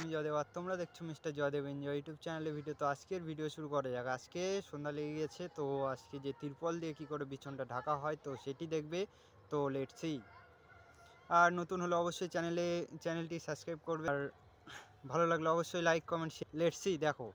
আমি জয়দেব আর তোমরা দেখছো মিস্টার জয়দেব এনজয় ইউটিউব চ্যানেলে ভিডিও। তো আজকের ভিডিও শুরু করা যাক। আজকে সন্ধ্যা লেগে গেছে, তো আজকে যে তিরপল দিয়ে কী করে বিছানাটা ঢাকা হয় তো সেটি দেখবে। তো লেটস সি। আর নতুন হলে অবশ্যই চ্যানেলটি সাবস্ক্রাইব করবে, আর ভালো লাগলে অবশ্যই like comment share. Let's see, দেখো।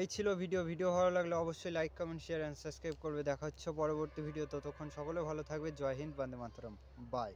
এই ছিল ভিডিও ভালো লাগলে অবশ্যই like comment share and subscribe করবে। দেখা হচ্ছে পরবর্তী ভিডিও। ততক্ষণ সকলে ভালো থাকবে। জয় হিন্দ, বন্দে মাতরম, বাই।